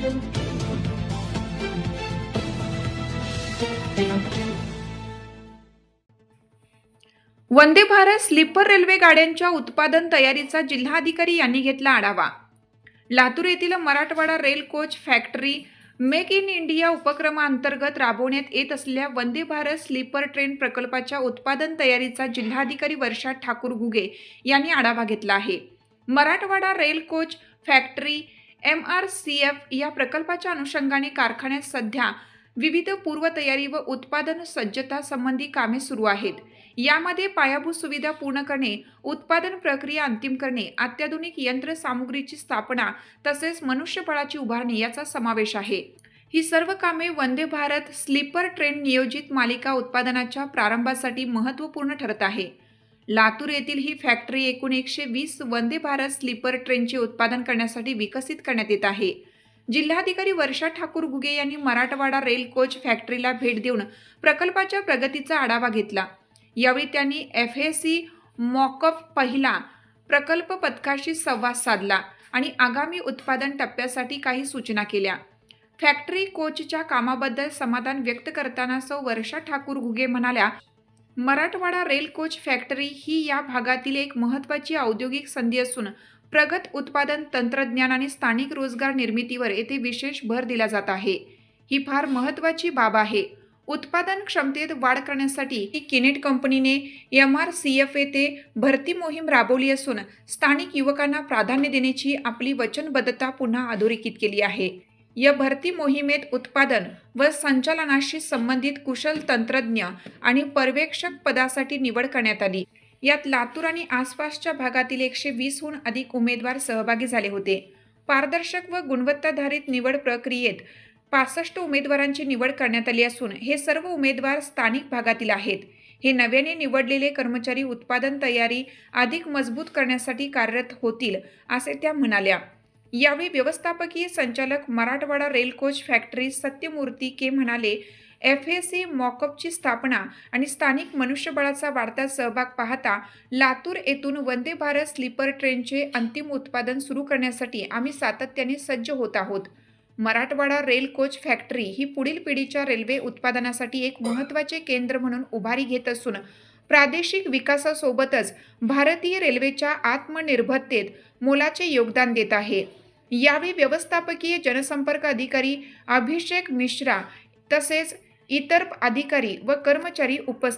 Vande Bharat sleeper railway गाड्यांच्या उत्पादन तयारीचा जिल्हाधिकारी यांनी घेतला आढावा। लातूर येथील Marathwada rail coach factory make in India उपक्रमांतर्गत राबवण्यात येत असलेल्या वंदे भारत स्लीपर ट्रेन प्रकल्पाच्या उत्पादन तयारीचा जिल्हाधिकारी वर्षा ठाकूर घुगे यांनी आढावा घेतला आहे। Marathwada rail coach factory MRCF या प्रकल्पाच्या अनुषंगाने कारखान्यात सध्या विविध पूर्वतयारी व उत्पादन सज्जता संबंधी कामे सुरू आहेत। यामध्ये पायाभूत सुविधा पूर्ण करणे, उत्पादन प्रक्रिया अंतिम करणे, अत्याधुनिक यंत्रसामुग्रीची स्थापना तसेच मनुष्यबळाची उभारणी याचा समावेश आहे। ही सर्व कामे वंदे भारत स्लीपर ट्रेन नियोजित मालिका उत्पादनाच्या प्रारंभासाठी महत्त्वपूर्ण ठरत आहे। लातूर येथील ही फॅक्टरी एकूण 120 वंदे भारत स्लीपर ट्रेनचे उत्पादन करण्यासाठी विकसित करण्यात येत आहे। जिल्हाधिकारी वर्षा ठाकूर घुगे यांनी मराठवाडा रेल कोच फॅक्टरीला भेट देऊन प्रकल्पाच्या प्रगतीचा आढावा घेतला। यावेळी त्यांनी FAC मॉकअप पहिला प्रकल्प पथकाशी संवाद साधला आणि आगामी उत्पादन टप्प्यासाठी काही सूचना केल्या। फॅक्टरी कोचच्या कामाबद्दल समाधान व्यक्त करताना सौ वर्षा ठाकूर घुगे म्हणाल्या, मराठवाडा रेल कोच फॅक्टरी ही या भागातील एक महत्त्वाची औद्योगिक संधी असून प्रगत उत्पादन तंत्रज्ञान आणि स्थानिक रोजगार निर्मितीवर येथे विशेष भर दिला जात आहे। ही फार महत्त्वाची बाब आहे। उत्पादन क्षमतेत वाढ करण्यासाठी किनेट कंपनीने MRCF येथे भरती मोहीम राबवली असून स्थानिक युवकांना प्राधान्य देण्याची आपली वचनबद्धता पुन्हा अधोरेखित केली आहे। या भरती मोहिमेत उत्पादन व संचालनाशी संबंधित कुशल तंत्रज्ञ आणि पर्यवेक्षक पदासाठी निवड करण्यात आली। यात लातूर आणि आसपासच्या भागातील 120हून अधिक उमेदवार सहभागी झाले होते। पारदर्शक व गुणवत्ताधारित निवड प्रक्रियेत 65 उमेदवारांची निवड करण्यात आली असून हे सर्व उमेदवार स्थानिक भागातील आहेत। हे नव्याने निवडलेले कर्मचारी उत्पादन तयारी अधिक मजबूत करण्यासाठी कार्यरत होतील असे त्या म्हणाल्या। यावेळी व्यवस्थापकीय संचालक Marathwada rail coach factory Satyamurti के म्हणाले, FAC मॉकअपची स्थापना आणि स्थानिक मनुष्यबळाचा वाढता सहभाग पाहता लातूर येथून वंदे भारत स्लीपर ट्रेनचे अंतिम उत्पादन सुरू करण्यासाठी आम्ही सातत्याने सज्ज होत आहोत। मराठवाडा रेल कोच फॅक्टरी ही पुढील पिढीच्या रेल्वे उत्पादनासाठी एक महत्त्वाचे केंद्र म्हणून उभारी घेत असून प्रादेशिक विकासासोबतच भारतीय रेल्वेच्या आत्मनिर्भरतेत मोलाचे योगदान देत आहे। यावेळी व्यवस्थापकीय जनसंपर्क अधिकारी अभिषेक मिश्रा तसेच इतर अधिकारी व कर्मचारी उपस्थित